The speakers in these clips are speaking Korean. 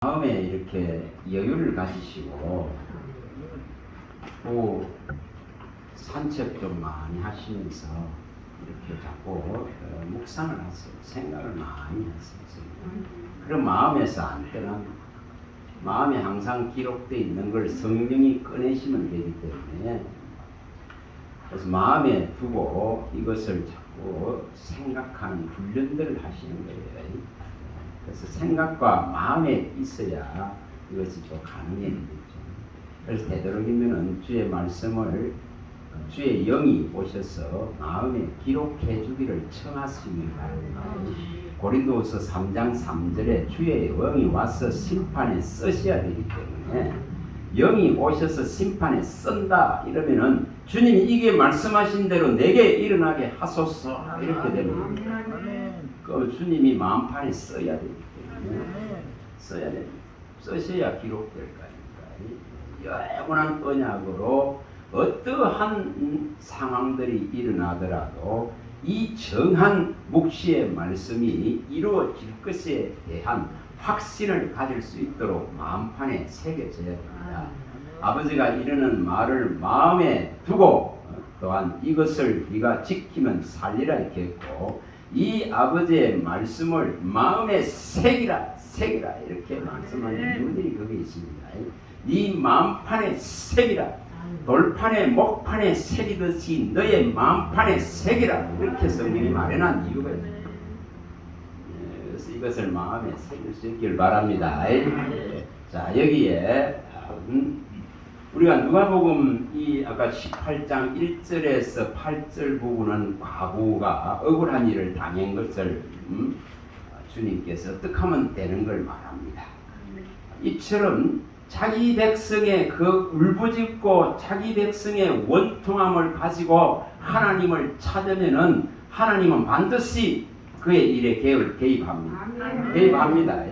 마음에 이렇게 여유를 가지시고 또 산책 좀 많이 하시면서 이렇게 자꾸 묵상을 하세요. 생각을 많이 하세요. 그런 마음에서 안 떠납니다. 마음에 항상 기록되어 있는 걸 성령이 꺼내시면 되기 때문에, 그래서 마음에 두고 이것을 자꾸 생각하는 훈련들을 하시는 거예요. 그래서 생각과 마음에 있어야 이것이 또 가능해지죠. 그래서 되도록이면 주의 말씀을 주의 영이 오셔서 마음에 기록해 주기를 청하시기 바랍니다. 고린도후서 3장 3절에 주의 영이 와서 심판에 쓰셔야 되기 때문에, 영이 오셔서 심판에 쓴다 이러면은 주님이 이게 말씀하신 대로 내게 일어나게 하소서 이렇게 되는 겁니다. 그 주님이 마음판에 써야 되기 때문에 써야 됩니다. 쓰셔야 기록될 거니까. 영원한 언약으로 어떠한 상황들이 일어나더라도 이 정한 묵시의 말씀이 이루어질 것에 대한 확신을 가질 수 있도록 마음판에 새겨져야 됩니다. 아버지가 이르는 말을 마음에 두고 또한 이것을 네가 지키면 살리라 이렇게 했고, 이 아버지의 말씀을 마음에 새기라 이렇게 말씀하는 이유들이 거기에 있습니다. 네 마음판에 새기라, 돌판에 목판에 새기듯이 너의 마음판에 새기라 이렇게 성경이 마련한 이유가 있습니다. 그래서 이것을 마음에 새길 수 있길 바랍니다. 자, 여기에 우리가 누가복음 이 아까 18장 1절에서 8절 부분은 과부가 억울한 일을 당한 것을 주님께서 어떻게 하면 되는 걸 말합니다. 이처럼 자기 백성의 그 울부짖고 자기 백성의 원통함을 가지고 하나님을 찾으면은 하나님은 반드시 그의 일에 개입합니다. 개입합니다.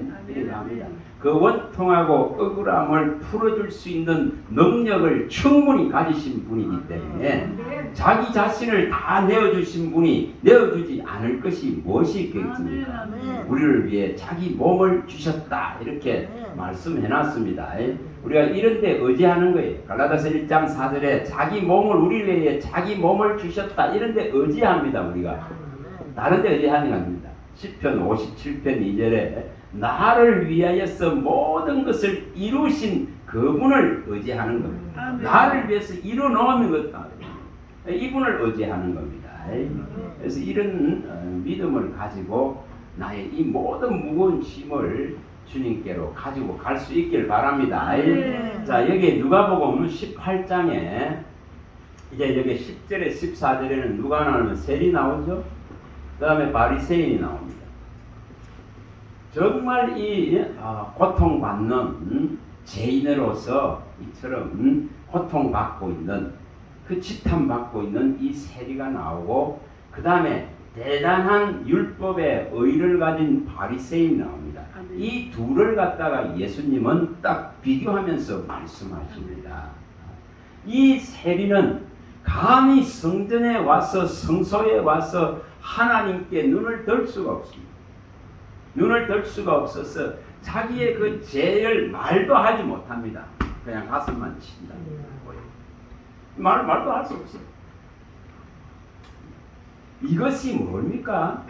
그 원통하고 억울함을 풀어줄 수 있는 능력을 충분히 가지신 분이기 때문에 자기 자신을 다 내어주신 분이 내어주지 않을 것이 무엇이 있겠습니까? 우리를 위해 자기 몸을 주셨다 이렇게 말씀해놨습니다. 우리가 이런 데 의지하는 거예요. 갈라디아서 1장 4절에 자기 몸을 우리를 위해 자기 몸을 주셨다 이런 데 의지합니다. 우리가 다른 데 의지하는 겁니다. 시편 57편 2절에 나를 위하여서 모든 것을 이루신 그분을 의지하는 겁니다. 나를 위해서 이루어놓은 것도 이분을 의지하는 겁니다. 그래서 이런 믿음을 가지고 나의 이 모든 무거운 짐을 주님께로 가지고 갈 수 있길 바랍니다. 자, 여기 누가복음 18장에 이제 여기 10절에 14절에는 누가 나오면 셀이 나오죠. 그 다음에 바리새인이 나옵니다. 정말 이 고통받는 죄인으로서 이처럼 고통받고 있는, 그 지탄받고 있는 이 세리가 나오고, 그 다음에 대단한 율법의 의를 가진 바리새인이 나옵니다. 이 둘을 갖다가 예수님은 딱 비교하면서 말씀하십니다. 이 세리는 감히 성전에 와서 성소에 와서 하나님께 눈을 들 수가 없습니다. 눈을 들 수가 없어서 자기의 그 죄를 말도 하지 못합니다. 그냥 가슴만 친다. 말도 할 수 없어요. 이것이 뭡니까?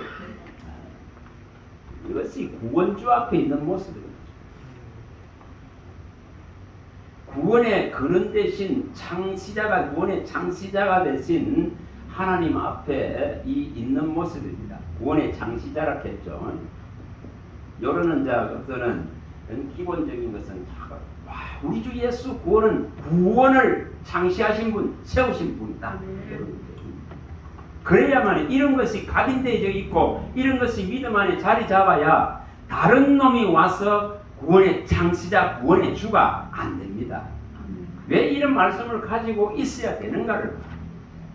이것이 구원주 앞에 있는 모습입니다. 구원의 근원 대신 창시자가, 구원의 창시자가 되신 하나님 앞에 있는 모습입니다. 구원의 창시자라 했죠. 여러는 자들은 기본적인 것은 우리 주 예수 구원을 창시하신 분, 세우신 분이다. 그래야만 이런 것이 각인되어 있고 이런 것이 믿음 안에 자리 잡아야 다른 놈이 와서 구원의 창시자, 구원의 주가 안 됩니다. 왜 이런 말씀을 가지고 있어야 되는가를,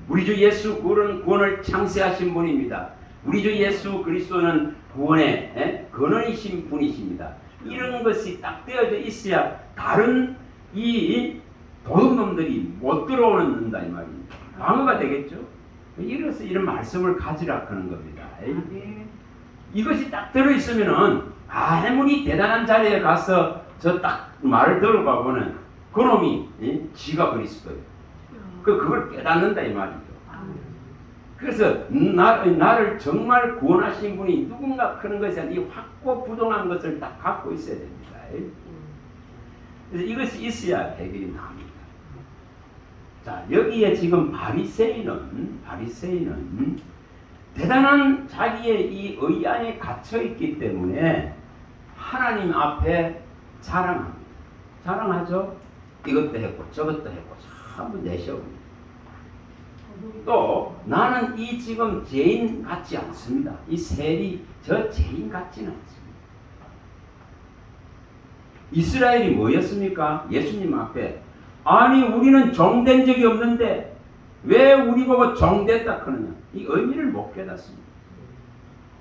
우리 주 예수 구원을 창시하신 분입니다. 우리 주 예수 그리스도는 구원의 근원이신 분이십니다. 이런 것이 딱 되어져 있어야 다른 이 도둑놈들이 못 들어오는다 이 말입니다. 방어가 되겠죠. 이래서 이런 말씀을 가지라 하는 겁니다. 이것이 딱 들어있으면은 아무리 대단한 자리에 가서 저 딱 말을 들어보면은 그놈이 지가 그리스도예요. 그걸 깨닫는다 이 말이죠. 그래서 나를 정말 구원하신 분이 누군가 그런 것에 이 확고부동한 것을 딱 갖고 있어야 됩니다. 그래서 이것이 있어야 해결이 납니다. 자, 여기에 지금 바리새인은 대단한 자기의 이 의 안에 갇혀 있기 때문에 하나님 앞에 자랑합니다. 자랑하죠. 이것도 했고 저것도 했고 전부 내세웁니다. 또 나는 이 지금 죄인 같지 않습니다. 이 세리 저 죄인 같지는 않습니다. 이스라엘이 뭐였습니까? 예수님 앞에 아니 우리는 종된 적이 없는데 왜 우리 보고 종됐다 그러냐. 이 의미를 못 깨닫습니다.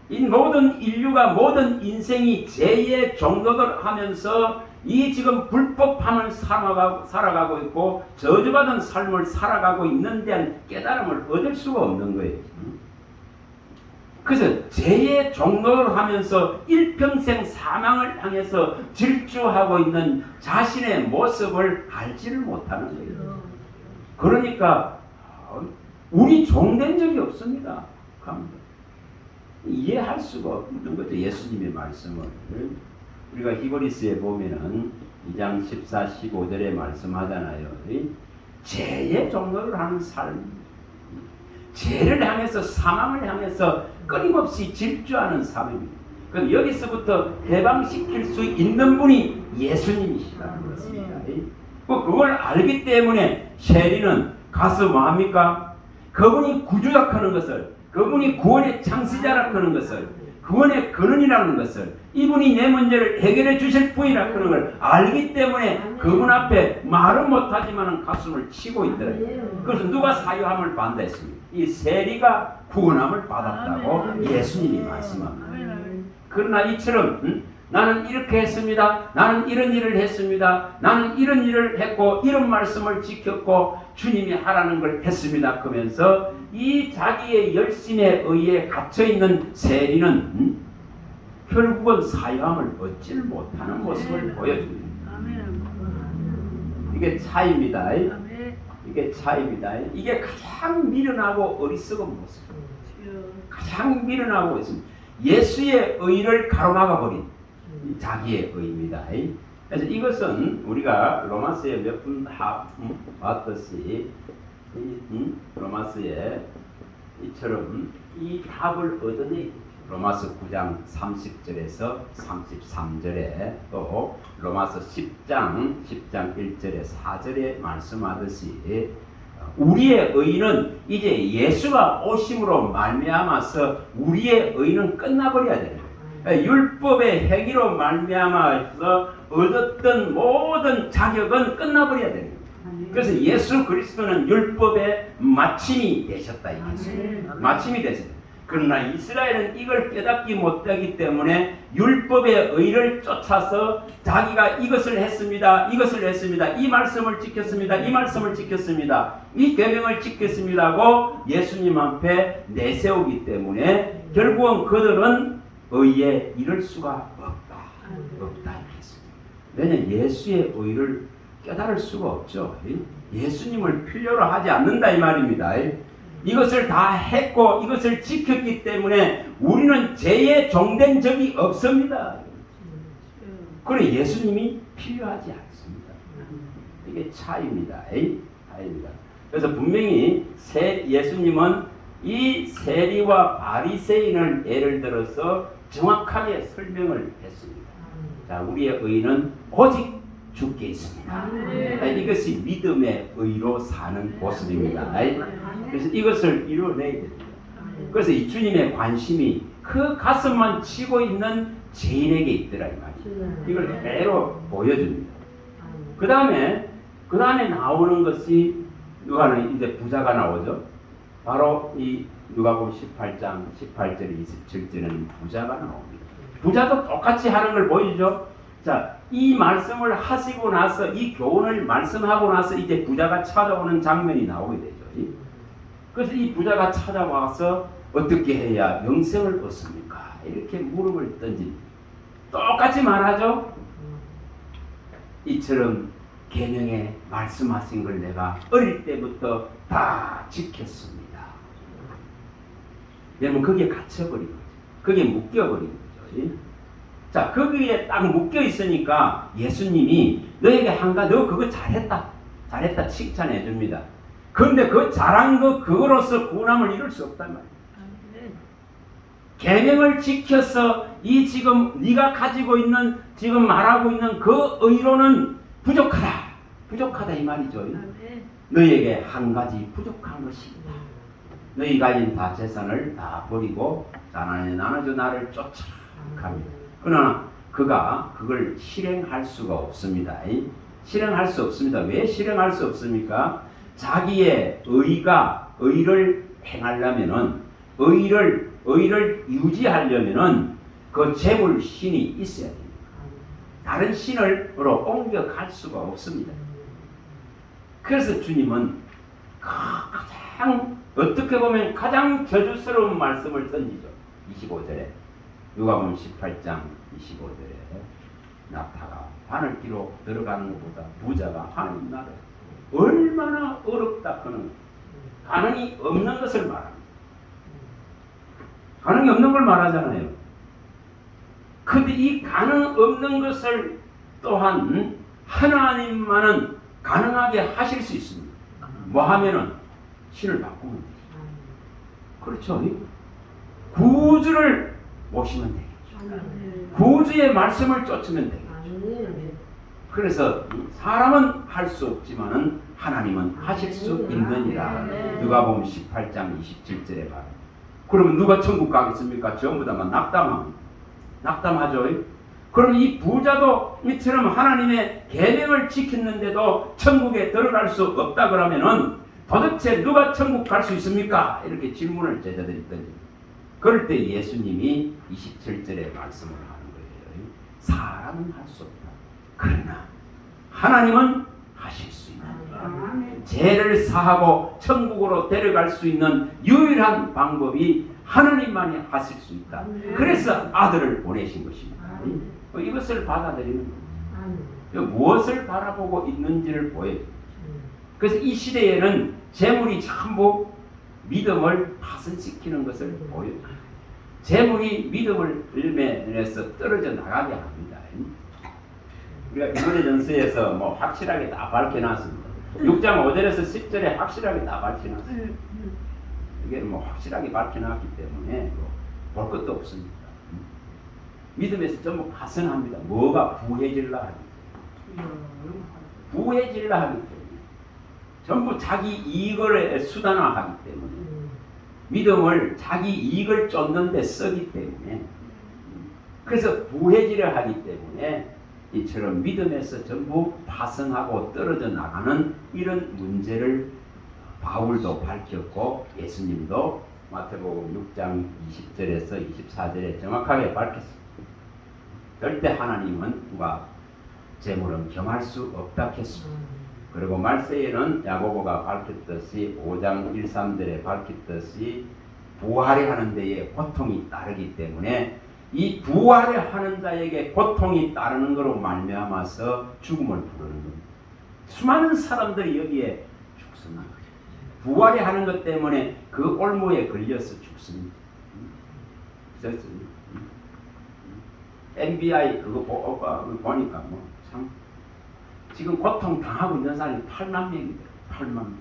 이 모든 인류가 모든 인생이 죄의 종노릇 하면서 이 지금 불법함을 살아가고 있고 저주받은 삶을 살아가고 있는 데한 깨달음을 얻을 수가 없는 거예요. 그래서 죄의 종노릇을 하면서 일평생 사망을 향해서 질주하고 있는 자신의 모습을 알지를 못하는 거예요. 그러니까 우리 종된 적이 없습니다. 이해할 수가 없는 거죠. 예수님의 말씀을. 우리가 히브리스에 보면은 2장 14, 15절에 말씀하잖아요. 죄의 종노릇을 하는 삶, 죄를 향해서 사망을 향해서 끊임없이 질주하는 삶입니다. 그럼 여기서부터 해방시킬 수 있는 분이 예수님이시라는 것입니다. 그걸 알기 때문에 세리는 가서 뭐합니까? 그분이 구주작하는 것을, 그분이 구원의 창시자라 하는 것을, 구원의 근원이라는 것을, 이분이 내 문제를 해결해 주실 분이라 하는 걸 알기 때문에 그분 앞에 말은 못하지만 가슴을 치고 있더라고요. 그래서 누가 사유함을 받는다 했습니다. 이 세리가 구원함을 받았다고 예수님이 말씀합니다. 그러나 이처럼 나는 이렇게 했습니다. 나는 이런 일을 했습니다. 나는 이런 일을 했고 이런 말씀을 지켰고 주님이 하라는 걸 했습니다. 그러면서 이 자기의 열심에 의해 갇혀있는 세리는 결국은 사유함을 얻지를 못하는 모습을 보여줍니다. 이게 차이입니다. 이게 차이입니다. 이게 가장 미련하고 어리석은 모습. 가장 미련하고 있습니다. 예수의 의를 가로막아 버린 자기의 의입니다. 그래서 이것은 우리가 로마서에 몇 분 봤듯이 로마서에 이처럼 이 답을 얻어내 로마서 9장 30절에서 33절에 또 로마서 10장 1절에 4절에 말씀하듯이 우리의 의는 이제 예수가 오심으로 말미암아서 우리의 의는 끝나버려야 되는 거예요. 율법의 행위로 말미암아서 얻었던 모든 자격은 끝나버려야 되는 거예요. 그래서 예수 그리스도는 율법의 마침이 되셨다. 마침이 되셨다. 그러나 이스라엘은 이걸 깨닫지 못하기 때문에 율법의 의를 쫓아서 자기가 이것을 했습니다. 이것을 했습니다. 이 말씀을 지켰습니다. 이 말씀을 지켰습니다. 이 계명을 지켰습니다고 예수님 앞에 내세우기 때문에 결국은 그들은 의에 이를 수가 없다. 이렇게 했습니다. 왜냐하면 예수의 의를 깨달을 수가 없죠. 예수님을 필요로 하지 않는다 이 말입니다. 이것을 다 했고 이것을 지켰기 때문에 우리는 죄에 종된 적이 없습니다. 그래 예수님이 필요하지 않습니다. 이게 차이입니다. 차이입니다. 그래서 분명히 예수님은 이 세리와 바리새인을 예를 들어서 정확하게 설명을 했습니다. 자, 우리의 의는 오직 주께 있습니다. 이것이 믿음의 의로 사는 모습입니다. 그래서 이것을 이루어내야 됩니다. 그래서 이 주님의 관심이 그 가슴만 치고 있는 죄인에게 있더라 이 말이에요. 이걸 그대로 보여줍니다. 그 다음에 나오는 것이 누가는 이제 부자가 나오죠. 바로 이 누가복음 18장 18절 27절에는 부자가 나옵니다. 부자도 똑같이 하는 걸 보이죠. 자, 이 말씀을 하시고 나서 이 교훈을 말씀하고 나서 이제 부자가 찾아오는 장면이 나오게 되죠. 그래서 이 부자가 찾아와서 어떻게 해야 영생을 얻습니까? 이렇게 무릎을 던집니다. 똑같이 말하죠. 이처럼 계명에 말씀하신 걸 내가 어릴 때부터 다 지켰습니다. 왜냐면 거기에 갇혀버린 거죠. 거기에 묶여버린 거죠. 자, 거기에 딱 묶여 있으니까 예수님이 너에게 한가 너 그거 잘했다 칭찬해 줍니다. 그런데 그 잘한 그거로서 구원함을 이룰 수 없단 말이에요. 계명을 지켜서 이 지금 네가 가지고 있는 지금 말하고 있는 그 의로는 부족하다 이 말이죠. 너에게 한 가지 부족한 것이 있다. 너희 가진 다 재산을 다 버리고 가난에 나눠줘 나를 쫓아라 합니다. 그러나 그가 그걸 실행할 수가 없습니다. 실행할 수 없습니다. 왜 실행할 수 없습니까? 자기의 의를 행하려면은 의를 유지하려면은 그 재물 신이 있어야 됩니다. 다른 신으로 옮겨갈 수가 없습니다. 그래서 주님은 가장 어떻게 보면 가장 저주스러운 말씀을 던지죠. 25절에 누가복음 18장 25절에 낙타가 바늘기로 들어가는 것보다 부자가 하나님 나라에 얼마나 어렵다 하는 가능이 없는 것을 말합니다. 가능이 없는 걸 말하잖아요. 근데 이 가능 없는 것을 또한 하나님만은 가능하게 하실 수 있습니다. 뭐 하면은 신을 바꾸면 되죠. 그렇죠. 구주를 모시면 되겠죠. 구주의 말씀을 쫓으면 되겠죠. 그래서 사람은 할 수 없지만은 하나님은 하실 수 있느니라. 누가복음 18장 27절에 말합니다. 그러면 누가 천국 가겠습니까? 전부 다만 낙담하죠. 그럼 이 부자도 이처럼 하나님의 계명을 지켰는데도 천국에 들어갈 수 없다 그러면은 도대체 누가 천국 갈 수 있습니까? 이렇게 질문을 제자들이 던집니다. 그럴 때 예수님이 27절에 말씀을 하는 거예요. 사람은 할 수 없다. 그러나 하나님은 하실 수 있다. 죄를 사하고 천국으로 데려갈 수 있는 유일한 방법이 하나님만이 하실 수 있다. 그래서 아들을 보내신 것입니다. 이것을 받아들이는 겁니다. 무엇을 바라보고 있는지를 보여요. 그래서 이 시대에는 재물이 전부 믿음을 파손시키는 것을 보여요. 재물이 믿음을 일면에서 떨어져 나가게 합니다. 우리가 이번에 전서에서 뭐 확실하게 다 밝혀놨습니다. 6장 5절에서 10절에 확실하게 다 밝혀놨습니다. 이게 뭐 확실하게 밝혀놨기 때문에 볼 것도 없습니다. 믿음에서 전부 파손합니다. 뭐가 부해질라 하기 때문에. 부해질라 하기 때문에. 전부 자기 이익을 수단화하기 때문에. 믿음을 자기 이익을 쫓는 데 쓰기 때문에. 그래서 부해지려 하기 때문에 이처럼 믿음에서 전부 파손하고 떨어져 나가는 이런 문제를 바울도 밝혔고 예수님도 마태복음 6장 20절에서 24절에 정확하게 밝혔습니다. 절대 하나님은 누가 재물은 경할 수 없다 했습니다. 그리고 말세에는 야고보가 밝혔듯이 5장 1, 3절에 밝혔듯이 부활이 하는 데에 고통이 따르기 때문에 이 부활에 하는 자에게 고통이 따르는 것으로 말미암아서 죽음을 부르는 겁니다. 수많은 사람들이 여기에 죽습니다. 부활이 하는 것 때문에 그 올무에 걸려서 죽습니다. NBI 그거 보니까 뭐 참 지금 고통 당하고 있는 사람이 8만 명이래요. 8만 명.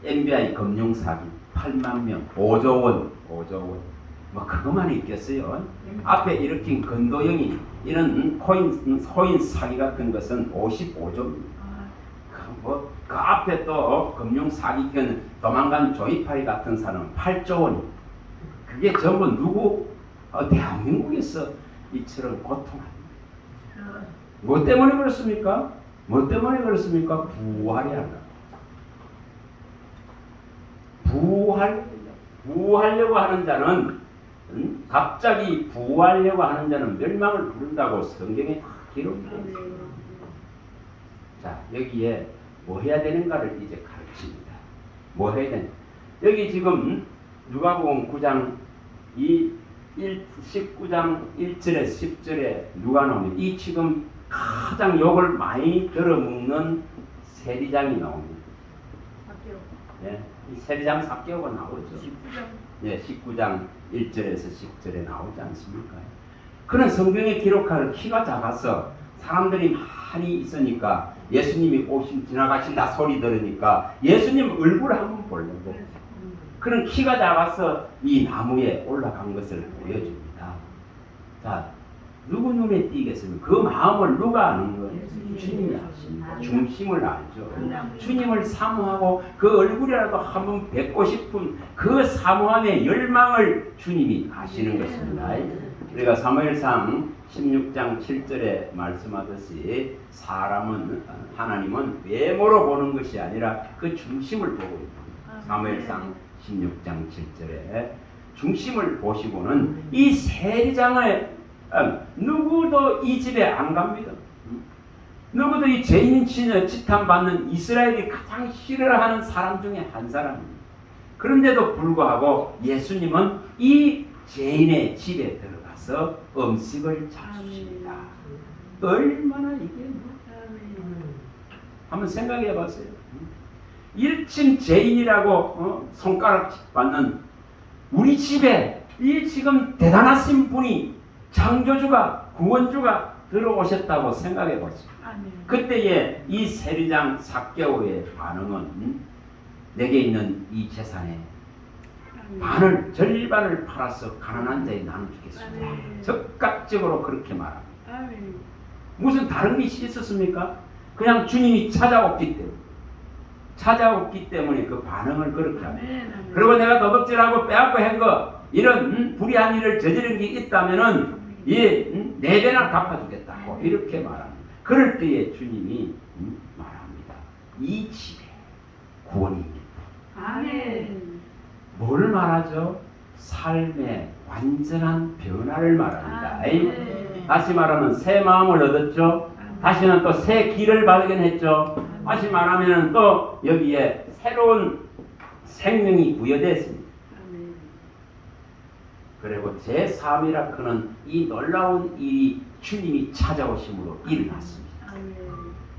NBI 금융 사기 8만 명, 5조 원. 뭐 그것만 있겠어요. 앞에 일으킨 건도형이 이런 코인 사기 같은 것은 55조입니다. 그 앞에 또 금융 사기꾼 도망간 조이파리 같은 사람은 8조 원입니다. 그게 전부 누구? 대한민국에서 이처럼 고통합니다. 뭐 때문에 그렇습니까? 뭐 때문에 그렇습니까? 부활이 한다. 부활려고 하는 자는 갑자기 부활려고 하는 자는 멸망을 부른다고 성경에 다 기록되어 있습니다. 자, 여기에 뭐 해야 되는가를 이제 가르칩니다. 뭐 해야 되는? 여기 지금 누가복음 9장 이 19장 1절에 10절에 누가 나오냐? 이 지금 가장 욕을 많이 들어먹는 세리장이 나옵니다. 네, 이 세리장 삭개오가 나오죠. 19장. 네, 19장 1절에서 10절에 나오지 않습니까? 그는 성경에 기록할 키가 작아서 사람들이 많이 있으니까 예수님이 지나가신다 소리 들으니까 예수님 얼굴을 한번 보려고 그런 키가 작아서 이 나무에 올라간 것을 보여줍니다. 자, 누구 눈에 띄겠습니까? 그 마음을 누가 아는 거예요? 주님이 아십니다. 중심을 알죠. 주님을 사모하고 그 얼굴이라도 한번 뵙고 싶은 그 사모함의 열망을 주님이 아시는 것입니다. 우리가 사무엘상 16장 7절에 말씀하듯이 하나님은 외모로 보는 것이 아니라 그 중심을 보고 있습니다. 사무엘상 16장 7절에 중심을 보시고는 이 세리장을 누구도 이 집에 안 갑니다. 누구도 이 죄인 치탄받는 이스라엘이 가장 싫어하는 사람 중에 한 사람입니다. 그런데도 불구하고 예수님은 이 죄인의 집에 들어가서 음식을 잡수십니다. 얼마나 이게 한번 생각해 봤어요. 1층 죄인이라고 손가락 받는 우리 집에 이 지금 대단하신 분이 창조주가 구원주가 들어오셨다고 생각해 보세요. 그때의 이 세리장 삭개오의 반응은 내게 있는 이 재산의 절반을 팔아서 가난한 자에 나눠주겠습니다. 적극적으로 그렇게 말합니다. 무슨 다른 것이 있었습니까? 그냥 주님이 찾아왔기 때문에 그 반응을 그렇게 합니다. 그리고 내가 도둑질하고 빼앗고 한 거 이런 불의한 일을 저지른 게 있다면은 네 배나 갚아주겠다고 이렇게 말합니다. 그럴 때에 주님이 말합니다. 이 집에 구원입니다. 아멘. 뭘 말하죠? 삶의 완전한 변화를 말합니다. 다시 말하면 새 마음을 얻었죠. 다시는 또 새 길을 발견했죠. 다시 말하면 또 여기에 새로운 생명이 부여됐습니다. 그리고 제3이라크는 이 놀라운 일이 주님이 찾아오심으로 일어났습니다.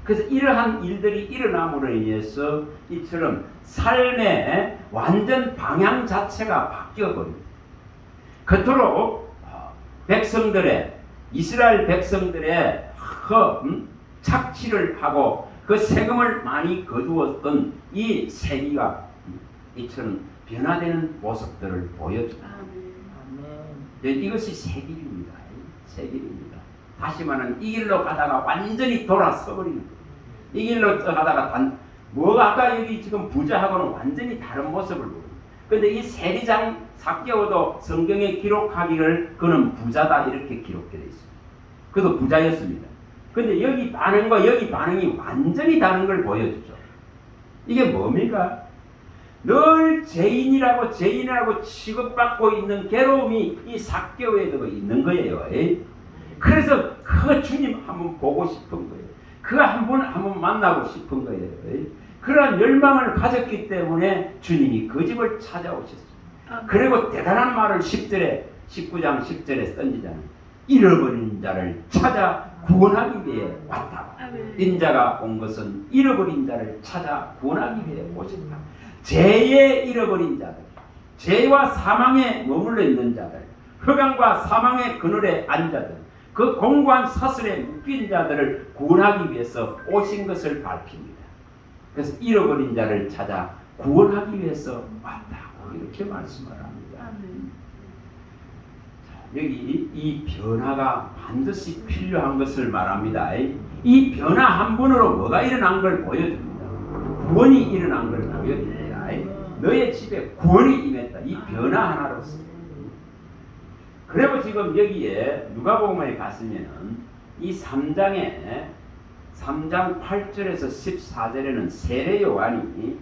그래서 이러한 일들이 일어남으로 인해서 이처럼 삶의 완전 방향 자체가 바뀌어버립니다. 그토록 이스라엘 백성들의 착취를 하고 그 세금을 많이 거두었던 이 세리가 이처럼 변화되는 모습들을 보여줍니다. 이것이 새 길입니다. 새 길입니다. 다시 말하면 이 길로 가다가 완전히 돌아서버리는 거예요. 이 길로 가다가 아까 여기 지금 부자하고는 완전히 다른 모습을 보여요. 그런데 이 세리장 삭개오도 성경에 기록하기를 그는 부자다 이렇게 기록되어 있습니다. 그도 부자였습니다. 근데 여기 반응과 여기 반응이 완전히 다른 걸 보여주죠. 이게 뭡니까? 늘 죄인이라고 취급받고 있는 괴로움이 이 삭개오에도 있는 거예요. 그래서 그 주님 한번 보고 싶은 거예요. 그 한번 만나고 싶은 거예요. 그러한 열망을 가졌기 때문에 주님이 그 집을 찾아오셨어요. 그리고 대단한 말을 19장 10절에 던지잖아요. 잃어버린 자를 찾아 구원하기 위해 왔다. 인자가 온 것은 잃어버린 자를 찾아 구원하기 위해 오셨다. 죄에 잃어버린 자들, 죄와 사망에 머물러 있는 자들, 흑암과 사망의 그늘에 앉은 자들, 그 공고한 사슬에 묶인 자들을 구원하기 위해서 오신 것을 밝힙니다. 그래서 잃어버린 자를 찾아 구원하기 위해서 왔다고 이렇게 말씀을 합니다. 여기 이 변화가 반드시 필요한 것을 말합니다. 이 변화 한 번으로 뭐가 일어난 걸 보여줍니다. 구원이 일어난 걸 보여줍니다. 너의 집에 구원이 임했다. 이 변화 하나로서. 그리고 지금 여기에 누가복음에 갔으면은 이 3장 8절에서 14절에는 세례 요한이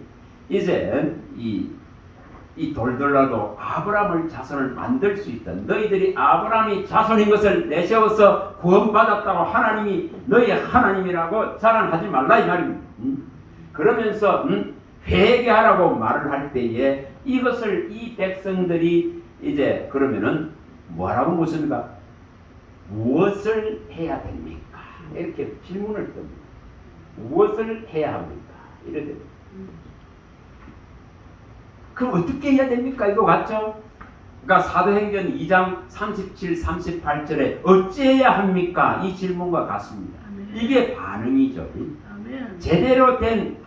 이제 이 돌들라도 아브라함의 자손을 만들 수 있다. 너희들이 아브라함의 자손인 것을 내세워서 구원받았다고 하나님이 너희 하나님이라고 자랑하지 말라 이 말입니다. 그러면서 회개하라고 말을 할 때에 이것을 이 백성들이 이제 그러면은 뭐라고 묻습니까? 무엇을 해야 됩니까? 이렇게 질문을 듭니다. 무엇을 해야 합니까? 이렇게. 그럼 어떻게 해야 됩니까? 이거 같죠? 그러니까 사도행전 2장 37, 38절에 어찌해야 합니까? 이 질문과 같습니다. 이게 반응이죠. 제대로 된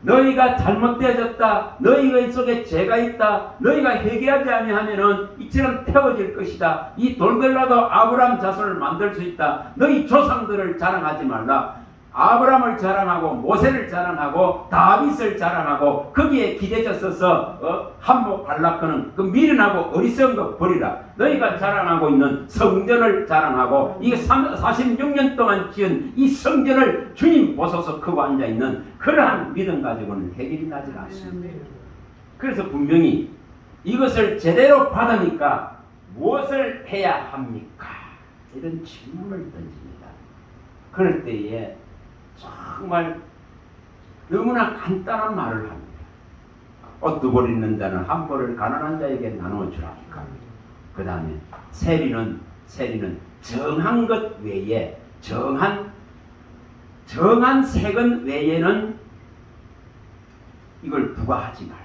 너희가 잘못되어졌다. 너희가 속에 죄가 있다. 너희가 회개하지 아니하면은 이처럼 태워질 것이다. 이 돌들라도 아브라함 자손을 만들 수 있다. 너희 조상들을 자랑하지 말라. 아브라함을 자랑하고 모세를 자랑하고 다윗을 자랑하고 거기에 기대졌어서 함모 발락거는 그 미련하고 어리석은 것 버리라. 너희가 자랑하고 있는 성전을 자랑하고 이게 46년 동안 지은 이 성전을 주님 보소서 크고 앉아있는 그러한 믿음 가지고는 해결이 나지 않습니다. 그래서 분명히 이것을 제대로 받으니까 무엇을 해야 합니까? 이런 질문을 던집니다. 그럴 때에 정말 너무나 간단한 말을 합니다. 옷도 버리는 자는 한 벌을 가난한 자에게 나누어 주라니까. 그 다음에 세리는 정한 것 외에 정한 세금 외에는 이걸 부과하지 말라.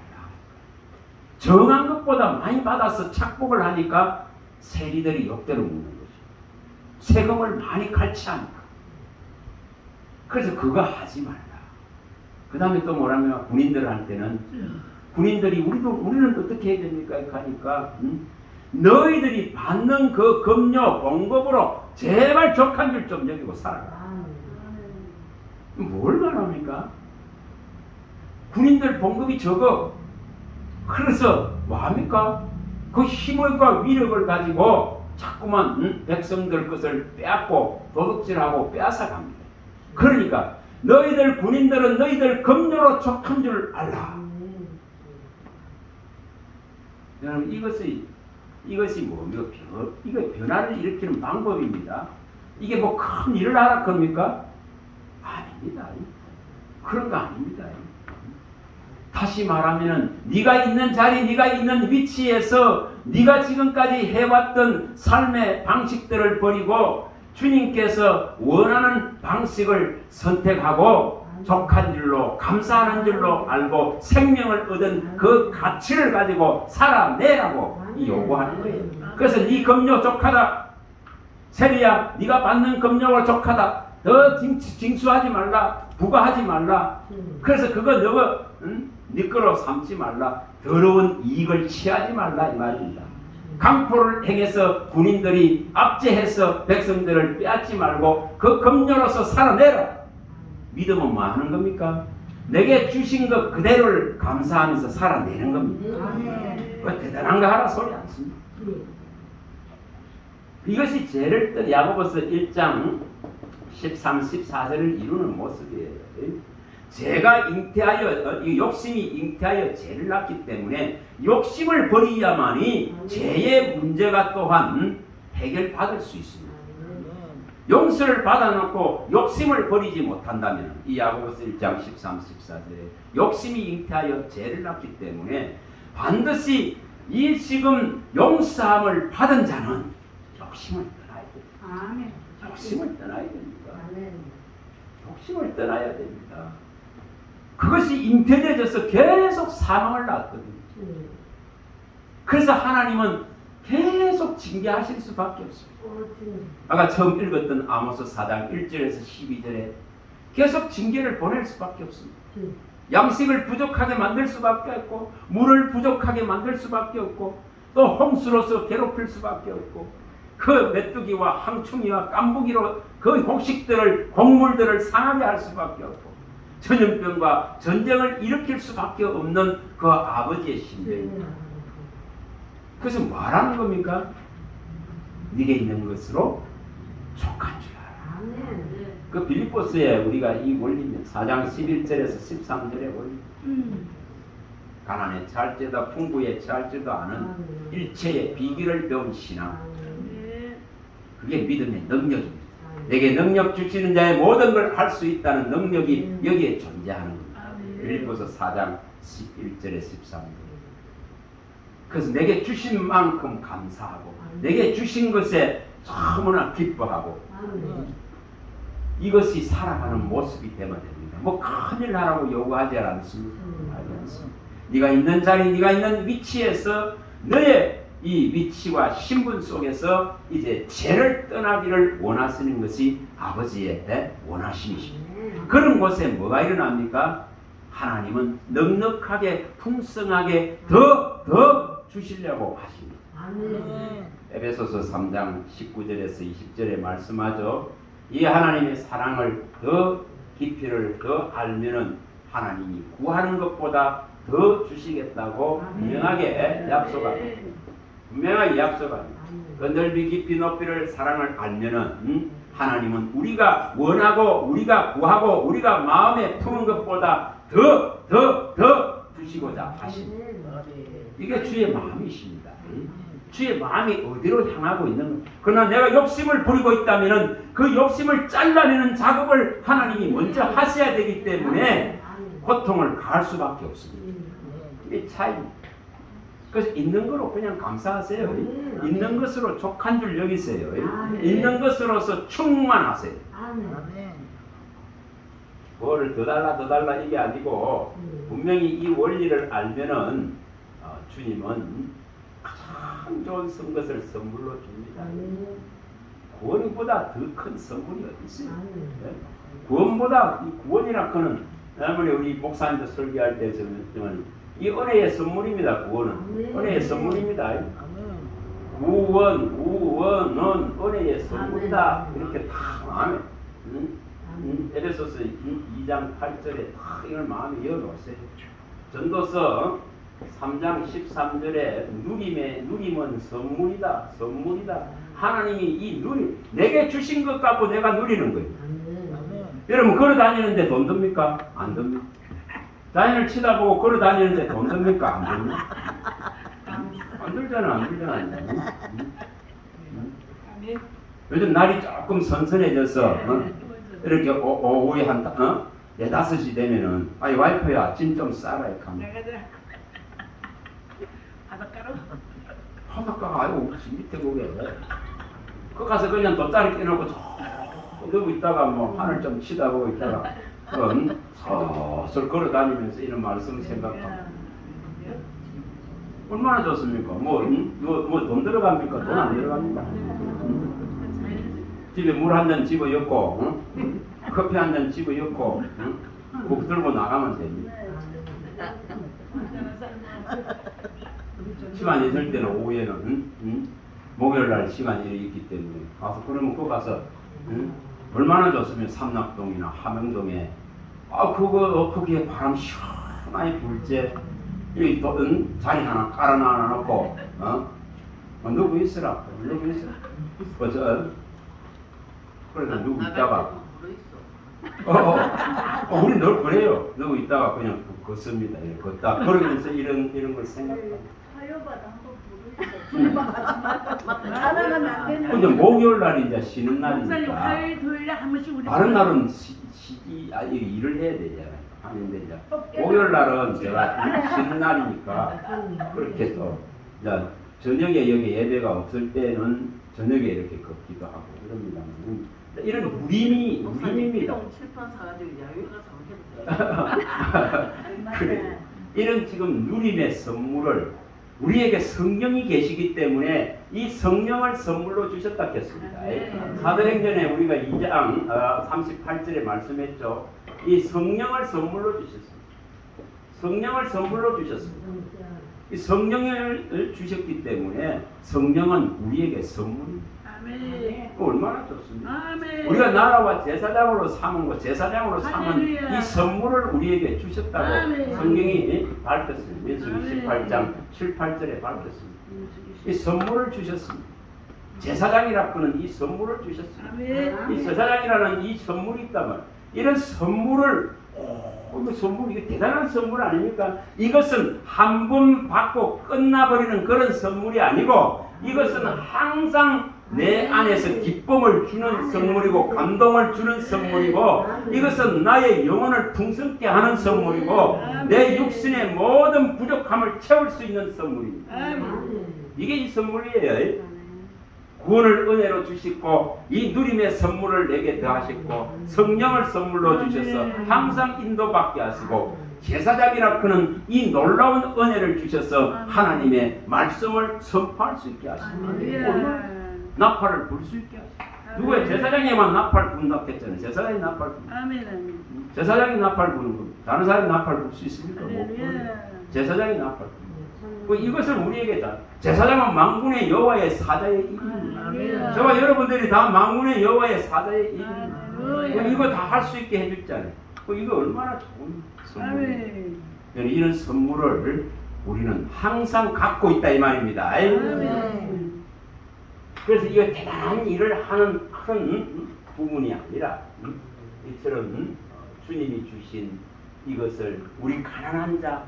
정한 것보다 많이 받아서 착복을 하니까 세리들이 역대로 묻는 거죠. 세금을 많이 갈취하니까. 그래서 그거 하지 말라. 그 다음에 또 뭐라면 군인들한테는 군인들이 우리는 어떻게 해야 됩니까? 하니까 너희들이 받는 그 급료 봉급으로 제발 족한 줄 좀 여기고 살아라. 뭘 말합니까? 군인들 봉급이 적어. 그래서 뭐합니까? 그 힘과 위력을 가지고 자꾸만 백성들 것을 빼앗고 도둑질하고 빼앗아갑니다. 그러니까 너희들 군인들은 너희들 급료로 족한 줄 알라. 여러분 이것이 뭡니까? 이거 변화를 일으키는 방법입니다. 이게 뭐 큰 일을 하라 겁니까? 아닙니다. 그런 거 아닙니다. 다시 말하면은 네가 있는 자리, 네가 있는 위치에서 네가 지금까지 해왔던 삶의 방식들을 버리고 주님께서 원하는 방식을 선택하고 족한 줄로 감사하는 줄로 알고 생명을 얻은 그 가치를 가지고 살아내라고 요구하는 거예요. 그래서 네 급료 족하다. 세리야, 네가 받는 급료가 족하다. 더 징수하지 말라. 부과하지 말라. 그래서 그거 너가 네 거로 삼지 말라. 더러운 이익을 취하지 말라 이 말입니다. 강포를 행해서 군인들이 압제해서 백성들을 빼앗지 말고 그 급료로서 살아내라. 믿음은 뭐 하는 겁니까? 내게 주신 것 그대로를 감사하면서 살아내는 겁니다. 그 대단한 거 하라 소리 않습니다. 이것이 죄를 뜬 야고보서 1장 13, 14절을 이루는 모습이에요. 죄가 잉태하여 욕심이 잉태하여 죄를 낳기 때문에 욕심을 버려야만이 죄의 문제가 또한 해결받을 수 있습니다. 용서를 받아놓고 욕심을 버리지 못한다면 이 야고보서 1장 13, 14절에 욕심이 잉태하여 죄를 낳기 때문에 반드시 이 지금 용서함을 받은 자는 욕심을 떠나야 됩니다. 욕심을 떠나야 됩니다. 욕심을 떠나야 됩니다. 그것이 잉태되어져서 계속 사망을 낳거든요. 그래서 하나님은 계속 징계하실 수밖에 없습니다. 아까 처음 읽었던 아모스 4장 1절에서 12절에 계속 징계를 보낼 수밖에 없습니다. 양식을 부족하게 만들 수밖에 없고 물을 부족하게 만들 수밖에 없고 또 홍수로서 괴롭힐 수밖에 없고 그 메뚜기와 항충이와 깐부기로 그 곡식들을 곡물들을 상하게 할 수밖에 없고 전염병과 전쟁을 일으킬 수밖에 없는 그 아버지의 신뢰입니다. 그래서 뭐라는 겁니까? 네게 있는 것으로 족한 줄 알아. 그 빌립보스에 우리가 이 원리는 4장 11절에서 13절에 원리. 가난에 찰지도 풍부에 찰지도 않은 일체의 비결을 배운 신앙. 그게 믿음의 능력입니다. 내게 능력 주시는 자의 모든 걸 할 수 있다는 능력이 여기에 존재하는 겁니다. 빌립보서 4장 11절에 13절. 그래서 내게 주신 만큼 감사하고 내게 주신 것에 너무나 기뻐하고 이것이 살아가는 모습이 되면 됩니다. 뭐 큰일 하라고 요구하지 않습니다. 네가 있는 자리, 네가 있는 위치에서 너의 이 위치와 신분 속에서 이제 죄를 떠나기를 원하시는 것이 아버지의 원하심이십니다. 그런 곳에 뭐가 일어납니까? 하나님은 넉넉하게 풍성하게 더 주시려고 하십니다. 에베소서 3장 19절에서 20절에 말씀하죠. 이 하나님의 사랑을 더 깊이를 더 알면은 하나님이 구하는 것보다 더 주시겠다고 분명하게 약속합니다. 분명하게 약속합니다. 그 넓이 깊이 높이를 사랑을 알면은 하나님은 우리가 원하고 우리가 구하고 우리가 마음에 품은 것보다 더 주시고자 하십니다. 이게 주의 마음이십니다. 주의 마음이 어디로 향하고 있는 것. 그러나 내가 욕심을 부리고 있다면 그 욕심을 잘라내는 작업을 하나님이 먼저 하셔야 되기 때문에 고통을 가할 수밖에 없습니다. 이게 차이입니다. 그래서 있는 거로 그냥 감사하세요. 있는 것으로 족한 줄 여기세요. 있는 것으로서 충만하세요. 뭐를 더 달라 이게 아니고 분명히 이 원리를 알면은 주님은 가장 좋은 것을 선물로 줍니다. 구원보다 더 큰 선물이 어디 있어요? 구원보다 이 구원이라 그는 아무리 우리 목사님도 설교할 때 저는 이 은혜의 선물입니다. 구원은 은혜의 선물입니다. 구원은 은혜의 선물이다. 이렇게 다 마음에 에베소서 2장 8절에 다 이걸 마음에 이어놓으세요. 전도서 3장 13절에 누림은 선물이다. 하나님이 이 누림 내게 주신 것 갖고 내가 누리는 거예요. 여러분 걸어 다니는데 돈 듭니까? 안 듭니까? 자연을 치다보고 걸어 다니는데 돈 듭니까? 안 듭니까? 안 들잖아. 요즘 날이 조금 선선해져서 이렇게 오후에 한 4-5시 되면은 와이프야 짐 좀 싸라 이렇게 바닷가가 아유 밑에 보게 그 가서 그냥 돗자리 껴놓고 누워 있다가 뭐 하늘 좀 치다보고 있다가 서슬 걸어 다니면서 이런 말씀 생각하고 얼마나 좋습니까? 뭐 돈 들어갑니까? 돈 안 들어갑니까? 집에 물 한 잔 집어넣고 커피 한 잔 집어넣고 국 들고 나가면 됩니다. 시간이 있을 때는 오후에는 목요일날 시간이 있기 때문에 가서 그러면 그 가서 얼마나 좋으면 삼락동이나 함영동에 거기에 바람 시원하게 불 때 여기 또 자리 하나 깔아놔 놓고 누구 있으라 그래서 누구 있다가 우리 늘 그래요. 누구 있다가 그냥 걷습니다. 걷다 그러면서 이런 걸 생각합니다. 근데 목요일 날이 이제 쉬는 날이니까 다른 날은 일을 해야 되잖아요. 하는데 이제 목요일 날은 제가 쉬는 날이니까 그렇게 또 이제 저녁에 여기 예배가 없을 때는 저녁에 이렇게 걷기도 하고 이럽니다. 이런 누림입니다. 그래. 이런 지금 누림의 선물을 우리에게 성령이 계시기 때문에 이 성령을 선물로 주셨다 했습니다. 사도행전에 우리가 2장 38절에 말씀했죠. 이 성령을 선물로 주셨습니다. 성령을 선물로 주셨습니다. 이 성령을 주셨기 때문에 성령은 우리에게 선물입니다. 얼마나 좋습니까? 아멘. 우리가 나라와 제사장으로 삼은 것, 제사장으로 삼은 이 선물을 우리에게 주셨다고 아멘. 성경이 밝혔습니다. 민수기 18장 7, 8절에 밝혔습니다. 이 선물을 주셨습니다. 제사장이라 그는 이 선물을 주셨습니다. 아멘. 이 제사장이라는 이 선물이 있다면 이런 선물을 이게 대단한 선물 아닙니까? 이것은 한 번 받고 끝나버리는 그런 선물이 아니고 이것은 항상 내 안에서 기쁨을 주는 선물이고 감동을 주는 선물이고 이것은 나의 영혼을 풍성케 하는 선물이고 내 육신의 모든 부족함을 채울 수 있는 선물입니다. 이게 이 선물이에요. 구원을 은혜로 주시고 이 누림의 선물을 내게 더하셨고 성령을 선물로 주셔서 항상 인도받게 하시고 제사장이라 그는 이 놀라운 은혜를 주셔서 하나님의 말씀을 선포할 수 있게 하십니다. 나팔을 불 수 있게 하십니다. 누구의 제사장에만 나팔 분다고 했잖아요. 제사장이 나팔 분다. 제사장이 나팔 부는 겁니다. 다른 사람이 나팔 불 수 있습니까? 못 불어요. 제사장이 나팔 부는 이것을 우리에게 다 제사장은 만군의 여호와의 사자의 이름입니다. 저와 여러분들이 다 만군의 여호와의 사자의 이름입니다. 이거 다 할 수 있게 해줬잖아요. 이거 얼마나 좋은 선물이에요. 이런 선물을 우리는 항상 갖고 있다 이 말입니다. 그래서 이거 대단한 일을 하는 큰 부분이 아니라 이처럼 주님이 주신 이것을 우리 가난한 자,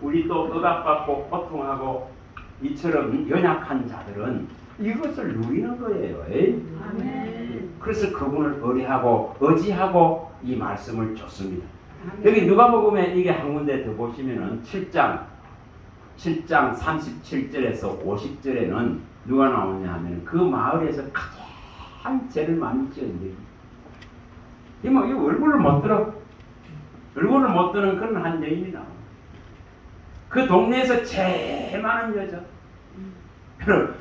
우리 또 억압받고 고통하고 이처럼 연약한 자들은 이것을 누리는 거예요. 그래서 그분을 의뢰하고 의지하고 이 말씀을 줬습니다. 여기 누가복음에 이게 한 군데 더 보시면은 7장 37절에서 50절에는 누가 나오냐 하면 그 마을에서 가장 죄를 많이 지은 이 얼굴을 못 들어. 얼굴을 못 드는 그런 한 여인이 나와. 그 동네에서 제일 많은 여자.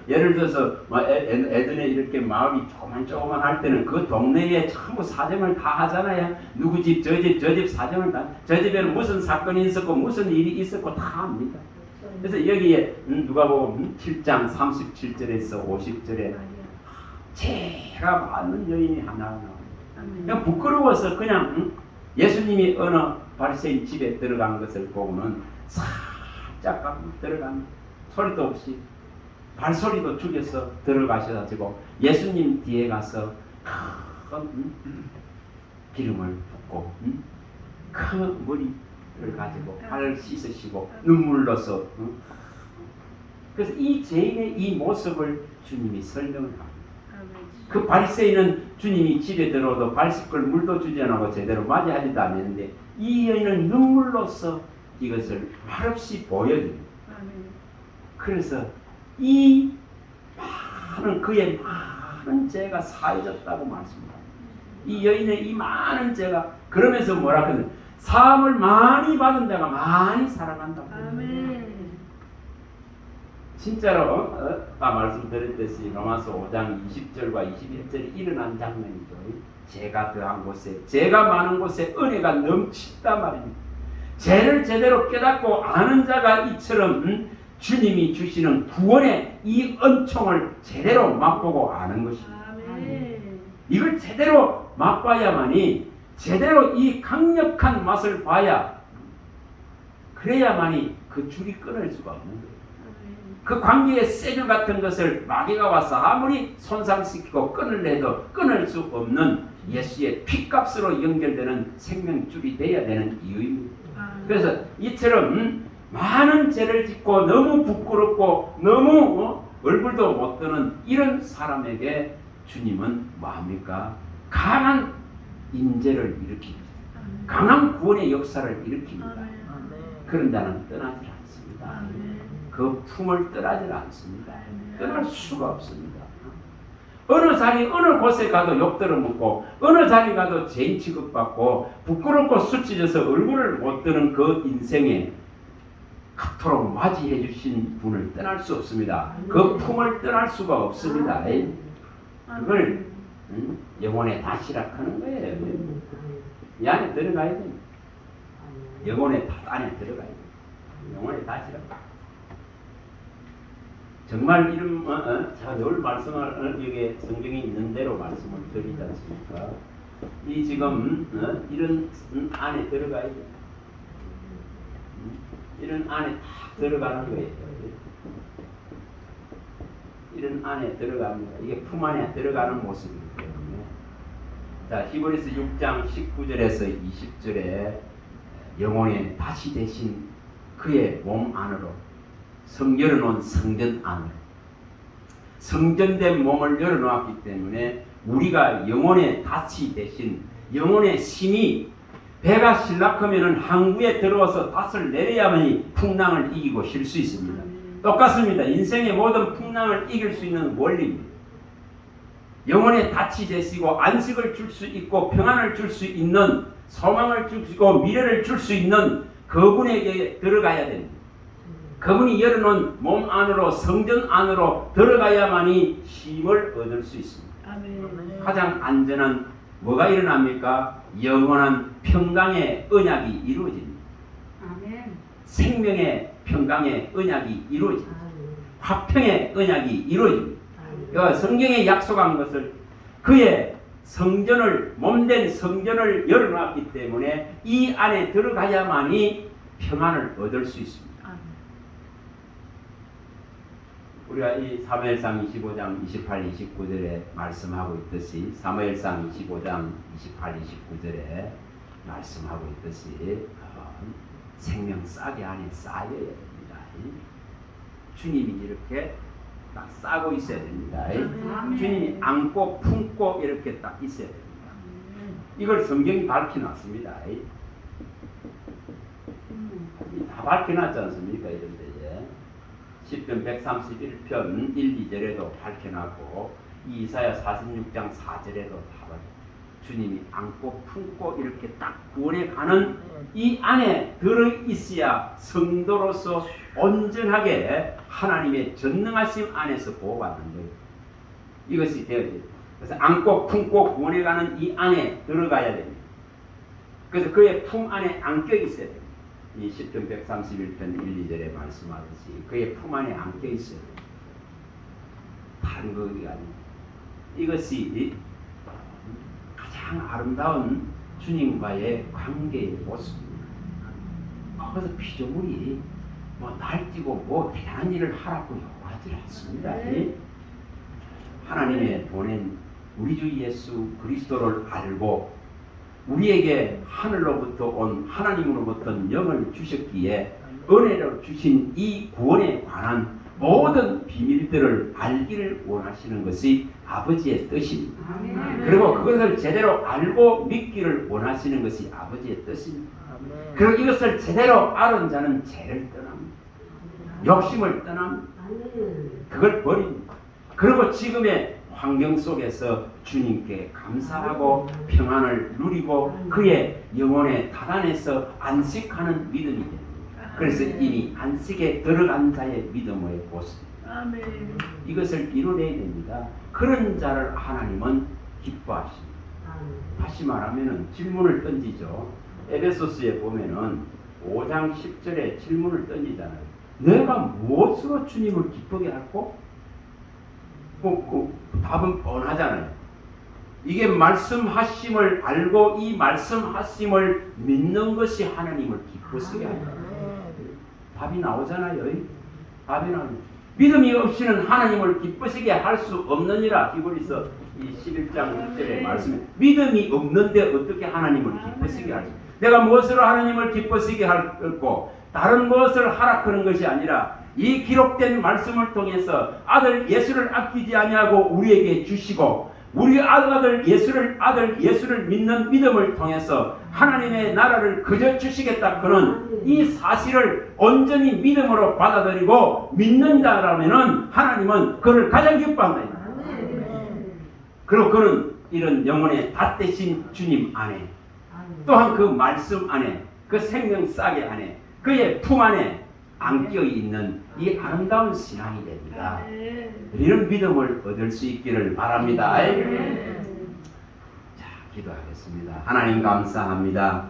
예를 들어서 애들에 이렇게 마을이 조그만 할 때는 그 동네에 전부 사정을 다 하잖아요. 누구 집, 저 집, 저 집 사정을 다. 저 집에는 무슨 사건이 있었고 무슨 일이 있었고 다 합니다. 그래서 여기에 누가복음 7장 37절에서 50절에 죄가 많은 여인이 하나 나와요. 그냥 부끄러워서 그냥 예수님이 어느 바리새인 집에 들어간 것을 보고는 살짝 들어간 소리도 없이 발소리도 죽여서 들어가셔가지고 예수님 뒤에 가서 큰 기름을 붓고 큰 머리를 가지고 발을 씻으시고 눈물로서 그래서 이 죄인의 이 모습을 주님이 설명을 합니다. 그 바리새인은 주님이 집에 들어오도 발 씻을 물도 주지 않고 제대로 맞이하지도 않았는데 이 여인은 눈물로서 이것을 말없이 보여줍니다. 그래서 이 많은 그의 많은 죄가 사해졌다고 말씀합니다. 이 여인의 이 많은 죄가 그러면서 뭐라 그러냐 사함을 많이 받은 자가 많이 살아간다고. 진짜로 말씀드렸듯이 로마서 5장 20절과 21절에 일어난 장면이죠. 죄가 더한 곳에 죄가 많은 곳에 은혜가 넘친단 말입니다. 죄를 제대로 깨닫고 아는 자가 이처럼 주님이 주시는 구원의 이 은총을 제대로 맛보고 아는 것입니다. 이걸 제대로 맛봐야만이 제대로 이 강력한 맛을 봐야 그래야만이 그 줄이 끊을 수가 없는 거예요. 그 관계의 쇠줄 같은 것을 마귀가 와서 아무리 손상시키고 끊으려 해도 끊을 수 없는 예수의 피값으로 연결되는 생명줄이 되어야 되는 이유입니다. 그래서 이처럼 많은 죄를 짓고 너무 부끄럽고 너무 얼굴도 못 드는 이런 사람에게 주님은 뭐합니까? 강한 인재를 일으킵니다. 강한 구원의 역사를 일으킵니다. 그런 자는 떠나지 않습니다. 그 품을 떠나지 않습니다. 떠날 수가 없습니다. 어느 자리 어느 곳에 가도 욕 들어먹고 어느 자리 가도 죄인 취급받고 부끄럽고 수치져서 얼굴을 못 드는 그 인생에 그토록 맞이해 주신 분을 떠날 수 없습니다. 그 품을 떠날 수가 없습니다. 그걸 영혼의 다시락 하는 거예요. 이 안에 들어가야 됩니다. 영혼의 안에 들어가야 됩니다. 영혼의 다시락. 정말 이런 제가 늘 말씀을 여기 성경에 있는 대로 말씀을 드리지 않습니까? 이 지금 이런 안에 들어가야 돼요. 이런 안에 딱 들어가는 거예요. 이런 안에 들어갑니다. 이게 품 안에 들어가는 모습이기 때문에. 자, 히브리서 6장 19절에서 20절에 영혼의 다시 되신 그의 몸 안으로 열어놓은 성전 안으로 성전된 몸을 열어놓았기 때문에 우리가 영혼의 닻이 대신 영혼의 심이 배가 실락하면 항구에 들어와서 닻을 내려야만이 풍랑을 이기고 쉴 수 있습니다. 똑같습니다. 인생의 모든 풍랑을 이길 수 있는 원리입니다. 영혼의 닻이 되시고 안식을 줄 수 있고 평안을 줄 수 있는 소망을 줄 수 있고 미래를 줄 수 있는 그분에게 들어가야 됩니다. 그분이 열어놓은 몸 안으로 성전 안으로 들어가야만이 힘을 얻을 수 있습니다. 아멘. 가장 안전한 뭐가 일어납니까? 영원한 평강의 언약이 이루어집니다. 아멘. 생명의 평강의 언약이 이루어집니다. 화평의 언약이 이루어집니다. 성경에 약속한 것을 그의 성전을 몸된 성전을 열어놨기 때문에 이 안에 들어가야만이 평안을 얻을 수 있습니다. 우리가 이 사무엘상 25장 28, 29절에 말씀하고 있듯이 사무엘상 25장 28, 29절에 말씀하고 있듯이 생명 싹이 안에 쌓여야 됩니다. 주님이 이렇게 딱 싸고 있어야 됩니다. 주님이 안고 품고 이렇게 딱 있어야 됩니다. 이걸 성경이 밝혀놨습니다. 다 밝혀놨지 않습니까? 이런 데에 10편 131편 1, 2절에도 밝혀놨고 이사야 46장 4절에도 다 주님이 안고 품고 이렇게 딱 구원에 가는 이 안에 들어있어야 성도로서 온전하게 하나님의 전능하심 안에서 보호받는 거예요. 이것이 되어져요. 그래서 안고 품고 구원에 가는 이 안에 들어가야 됩니다. 그래서 그의 품 안에 안겨 있어야 됩니다. 이 10편 131편 1, 2절에 말씀하듯이 그의 품 안에 안겨 있어야 됩니다. 다른 것이 아닙니다. 이것이 가장 아름다운 주님과의 관계의 모습입니다. 그래서 피조물이 날뛰고 대단한 일을 하라고 요구하지 않습니다. 하나님의 보낸 우리 주 예수 그리스도를 알고 우리에게 하늘로부터 온 하나님으로부터 영을 주셨기에 은혜로 주신 이 구원에 관한 모든 비밀들을 알기를 원하시는 것이 아버지의 뜻입니다. 그리고 그것을 제대로 알고 믿기를 원하시는 것이 아버지의 뜻입니다. 그리고 이것을 제대로 알은 자는 죄를 떠납니다. 욕심을 떠납니다. 그걸 버립니다. 그리고 지금의 환경 속에서 주님께 감사하고 평안을 누리고 그의 영혼의 다단에서 안식하는 믿음이 됩니다. 그래서 이미 안식에 들어간 자의 믿음의 모습입니다. 이것을 이루어내야 됩니다. 그런 자를 하나님은 기뻐하십니다. 다시 말하면 질문을 던지죠. 에베소스에 보면은 5장 10절에 질문을 던지잖아요. 내가 무엇으로 주님을 기쁘게 할고? 답은 뻔하잖아요. 이게 말씀하심을 알고 이 말씀하심을 믿는 것이 하나님을 기쁘시게 한다. 답이 나오잖아요. 답이 나오죠. 믿음이 없이는 하나님을 기쁘시게 할 수 없느니라. 히브리서 이 11장 6절의 말씀에 믿음이 없는데 어떻게 하나님을 기쁘시게 할지. 내가 무엇으로 하나님을 기쁘시게 할고 다른 무엇을 하라 그런 것이 아니라 이 기록된 말씀을 통해서 아들 예수를 아끼지 아니하고 우리에게 주시고 우리 아들 예수를 믿는 믿음을 통해서 하나님의 나라를 그저 주시겠다 그런 이 사실을 온전히 믿음으로 받아들이고 믿는 자라면은 하나님은 그를 가장 기뻐한다. 그리고 그는 이런 영혼의 닷대신 주님 안에 또한 그 말씀 안에 그 생명 싹의 안에 그의 품 안에 안겨 있는 이 아름다운 신앙이 됩니다. 이런 믿음을 얻을 수 있기를 바랍니다. 자, 기도하겠습니다. 하나님 감사합니다.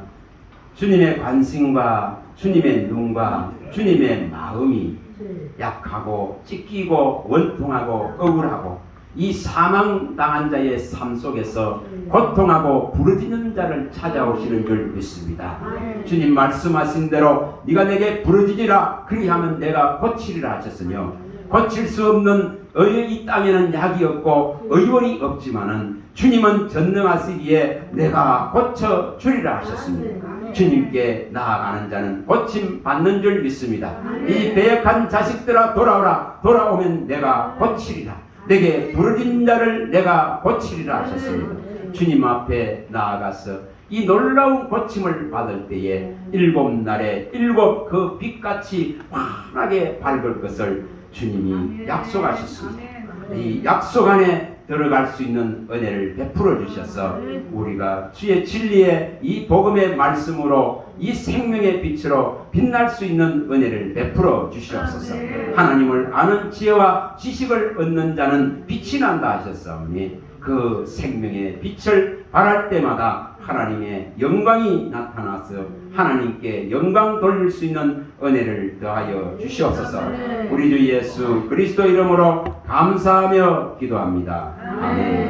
주님의 관심과 주님의 눈과 주님의 마음이 약하고 찢기고 원통하고 억울하고 이 사망당한 자의 삶 속에서 고통하고 부르짖는 자를 찾아오시는 줄 믿습니다. 주님 말씀하신 대로 네가 내게 부르짖으라 그리하면 내가 고치리라 하셨으며 고칠 수 없는 이 땅에는 약이 없고 의원이 없지만은 주님은 전능하시기에 내가 고쳐주리라 하셨습니다. 주님께 나아가는 자는 고침 받는 줄 믿습니다. 이 배역한 자식들아 돌아오라. 돌아오면 내가 고치리라. 내게 부르짖는 자를 내가 고치리라 하셨습니다. 주님 앞에 나아가서 이 놀라운 고침을 받을 때에 7날에 7 그 빛같이 환하게 밝을 것을 주님이 약속하셨습니다. 이 약속 안에 들어갈 수 있는 은혜를 베풀어 주셔서 우리가 주의 진리의 이 복음의 말씀으로 이 생명의 빛으로 빛날 수 있는 은혜를 베풀어 주시옵소서. 하나님을 아는 지혜와 지식을 얻는 자는 빛이 난다 하셨사오니 그 생명의 빛을 발할 때마다 하나님의 영광이 나타나서 하나님께 영광 돌릴 수 있는 은혜를 더하여 주시옵소서. 우리 주 예수 그리스도 이름으로 감사하며 기도합니다. 아멘.